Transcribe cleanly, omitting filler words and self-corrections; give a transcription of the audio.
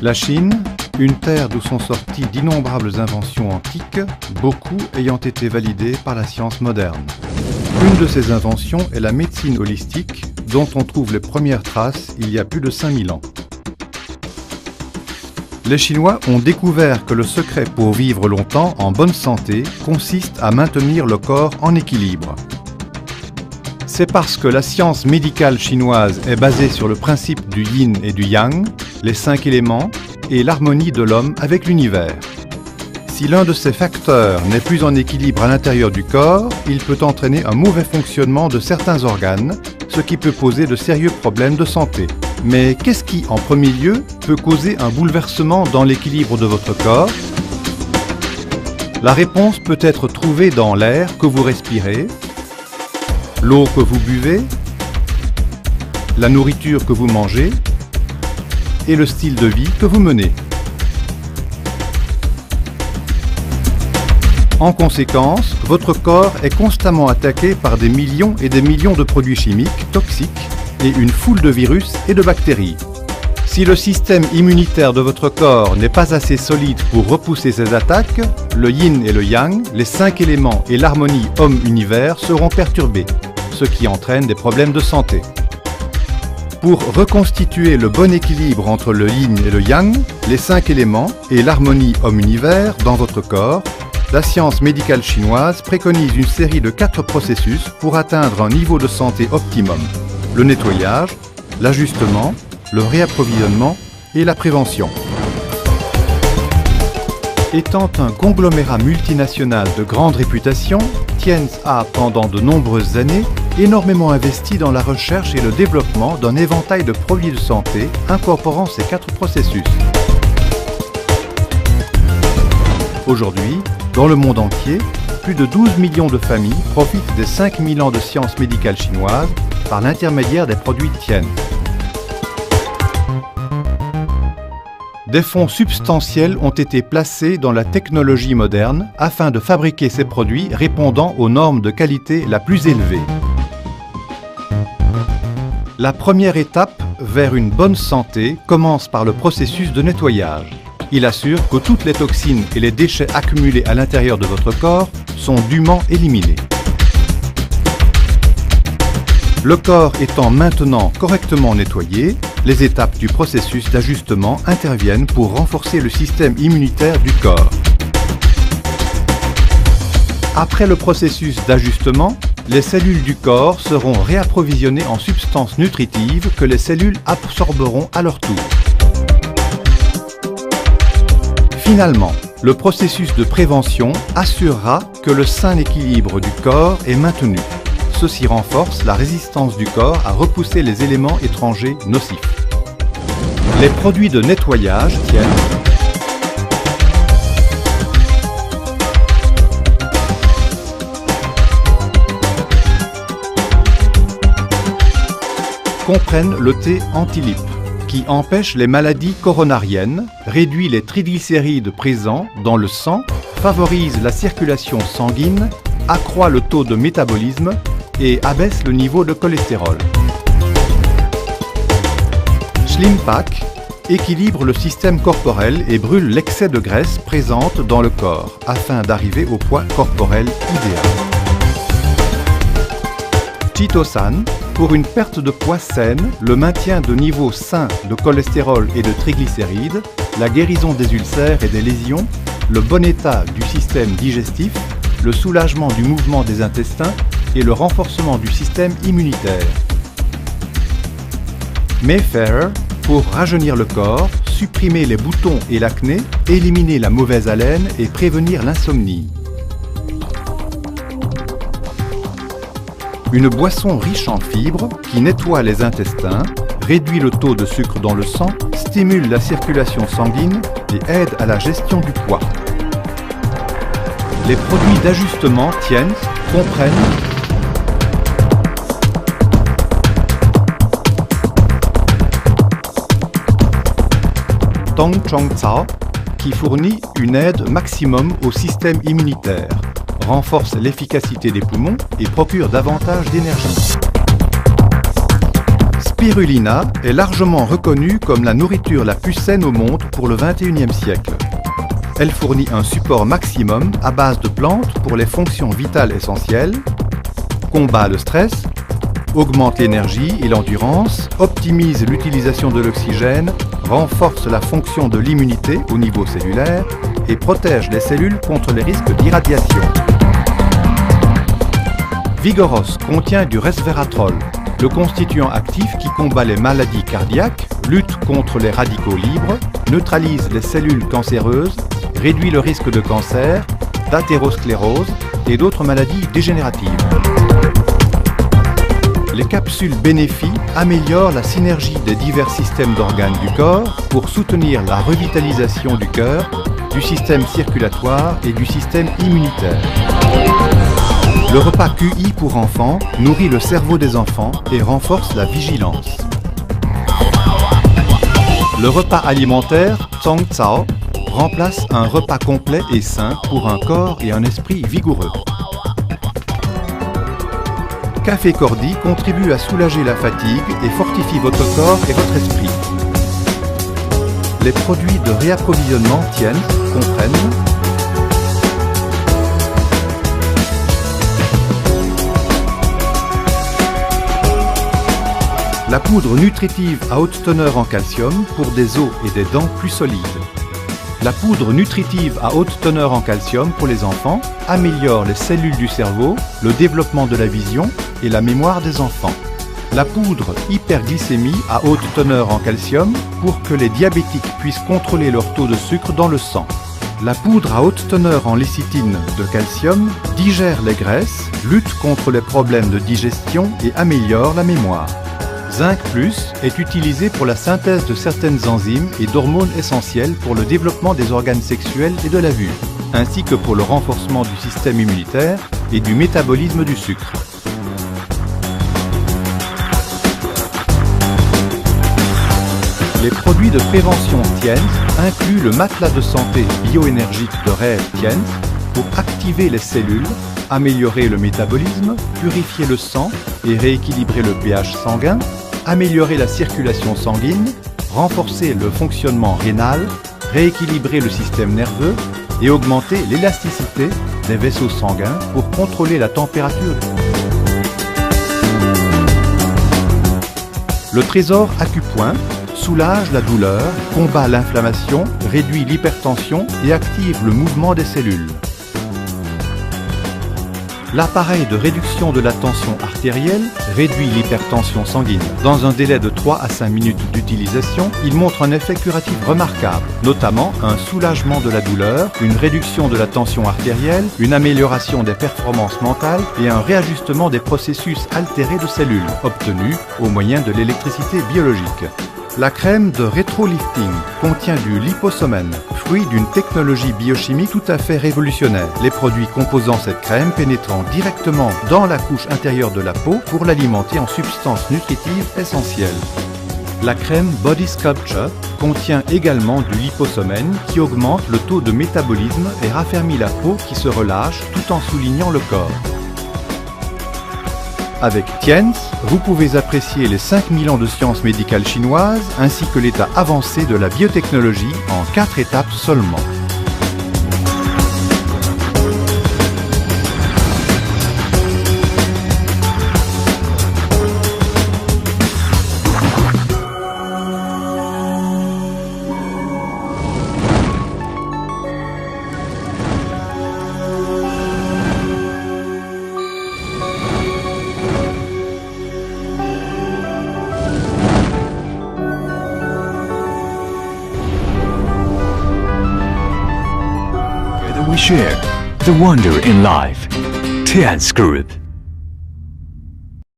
La Chine, une terre d'où sont sorties d'innombrables inventions antiques, beaucoup ayant été validées par la science moderne. Une de ces inventions est la médecine holistique, dont on trouve les premières traces il y a plus de 5000 ans. Les Chinois ont découvert que le secret pour vivre longtemps en bonne santé consiste à maintenir le corps en équilibre. C'est parce que la science médicale chinoise est basée sur le principe du yin et du yang, les 5 éléments, et l'harmonie de l'homme avec l'univers. Si l'un de ces facteurs n'est plus en équilibre à l'intérieur du corps, il peut entraîner un mauvais fonctionnement de certains organes, ce qui peut poser de sérieux problèmes de santé. Mais qu'est-ce qui, en premier lieu, peut causer un bouleversement dans l'équilibre de votre corps? La réponse peut être trouvée dans l'air que vous respirez, l'eau que vous buvez, la nourriture que vous mangez et le style de vie que vous menez. En conséquence, votre corps est constamment attaqué par des millions et des millions de produits chimiques toxiques et une foule de virus et de bactéries. Si le système immunitaire de votre corps n'est pas assez solide pour repousser ces attaques, le yin et le yang, les 5 éléments et l'harmonie homme-univers seront perturbés, ce qui entraîne des problèmes de santé. Pour reconstituer le bon équilibre entre le yin et le yang, les 5 éléments et l'harmonie homme-univers dans votre corps, la science médicale chinoise préconise une série de 4 processus pour atteindre un niveau de santé optimum. Le nettoyage, l'ajustement, le réapprovisionnement et la prévention. Étant un conglomérat multinational de grande réputation, Tienz a, pendant de nombreuses années, énormément investi dans la recherche et le développement d'un éventail de produits de santé incorporant ces 4 processus. Aujourd'hui, dans le monde entier, plus de 12 millions de familles profitent des 5000 ans de science médicale chinoise par l'intermédiaire des produits Tienz. Des fonds substantiels ont été placés dans la technologie moderne afin de fabriquer ces produits répondant aux normes de qualité la plus élevée. La première étape vers une bonne santé commence par le processus de nettoyage. Il assure que toutes les toxines et les déchets accumulés à l'intérieur de votre corps sont dûment éliminés. Le corps étant maintenant correctement nettoyé, les étapes du processus d'ajustement interviennent pour renforcer le système immunitaire du corps. Après le processus d'ajustement, les cellules du corps seront réapprovisionnées en substances nutritives que les cellules absorberont à leur tour. Finalement, le processus de prévention assurera que le sain équilibre du corps est maintenu. Ceci renforce la résistance du corps à repousser les éléments étrangers nocifs. Les produits de nettoyage Tienz comprennent le thé anti-lippe, qui empêche les maladies coronariennes, réduit les triglycérides présents dans le sang, favorise la circulation sanguine, accroît le taux de métabolisme et abaisse le niveau de cholestérol. Slim Pack équilibre le système corporel et brûle l'excès de graisse présente dans le corps afin d'arriver au poids corporel idéal. Chitosan pour une perte de poids saine, le maintien de niveaux sains de cholestérol et de triglycérides, la guérison des ulcères et des lésions, le bon état du système digestif, le soulagement du mouvement des intestins et le renforcement du système immunitaire. Mayfair pour rajeunir le corps, supprimer les boutons et l'acné, éliminer la mauvaise haleine et prévenir l'insomnie. Une boisson riche en fibres qui nettoie les intestins, réduit le taux de sucre dans le sang, stimule la circulation sanguine et aide à la gestion du poids. Les produits d'ajustement Tienz comprennent Tong Chong Cao qui fournit une aide maximum au système immunitaire, renforce l'efficacité des poumons et procure davantage d'énergie. spirulina est largement reconnue comme la nourriture la plus saine au monde pour le XXIe siècle. Elle fournit un support maximum à base de plantes pour les fonctions vitales essentielles, combat le stress, augmente l'énergie et l'endurance, optimise l'utilisation de l'oxygène, renforce la fonction de l'immunité au niveau cellulaire et protège les cellules contre les risques d'irradiation. Vigoros contient du resveratrol, le constituant actif qui combat les maladies cardiaques, lutte contre les radicaux libres, neutralise les cellules cancéreuses, réduit le risque de cancer, d'athérosclérose et d'autres maladies dégénératives. Les capsules Bénéfi améliorent la synergie des divers systèmes d'organes du corps pour soutenir la revitalisation du cœur, du système circulatoire et du système immunitaire. Le repas QI pour enfants nourrit le cerveau des enfants et renforce la vigilance. Le repas alimentaire Tsong Tsao remplace un repas complet et sain pour un corps et un esprit vigoureux. Café Cordy contribue à soulager la fatigue et fortifie votre corps et votre esprit. Les produits de réapprovisionnement Tiens comprennent la poudre nutritive à haute teneur en calcium pour des os et des dents plus solides. La poudre nutritive à haute teneur en calcium pour les enfants améliore les cellules du cerveau, le développement de la vision et la mémoire des enfants. La poudre hyperglycémie à haute teneur en calcium pour que les diabétiques puissent contrôler leur taux de sucre dans le sang. La poudre à haute teneur en lécithine de calcium digère les graisses, lutte contre les problèmes de digestion et améliore la mémoire. Zinc Plus est utilisé pour la synthèse de certaines enzymes et d'hormones essentielles pour le développement des organes sexuels et de la vue, ainsi que pour le renforcement du système immunitaire et du métabolisme du sucre. Les produits de prévention Tiens incluent le matelas de santé bioénergique de rêve Tiens pour activer les cellules, améliorer le métabolisme, purifier le sang et rééquilibrer le pH sanguin, améliorer la circulation sanguine, renforcer le fonctionnement rénal, rééquilibrer le système nerveux et augmenter l'élasticité des vaisseaux sanguins pour contrôler la température. Le trésor Acupoint soulage la douleur, combat l'inflammation, réduit l'hypertension et active le mouvement des cellules. L'appareil de réduction de la tension artérielle réduit l'hypertension sanguine. Dans un délai de 3 à 5 minutes d'utilisation, il montre un effet curatif remarquable, notamment un soulagement de la douleur, une réduction de la tension artérielle, une amélioration des performances mentales et un réajustement des processus altérés de cellules, obtenus au moyen de l'électricité biologique. La crème de rétrolifting contient du liposomène, fruit d'une technologie biochimique tout à fait révolutionnaire. Les produits composant cette crème pénétrant directement dans la couche intérieure de la peau pour l'alimenter en substances nutritives essentielles. La crème Body Sculpture contient également du liposomène qui augmente le taux de métabolisme et raffermit la peau qui se relâche tout en soulignant le corps. Avec Tiens, vous pouvez apprécier les 5000 ans de science médicale chinoise ainsi que l'état avancé de la biotechnologie en 4 étapes seulement. We share the wonder in life. Tian's Group.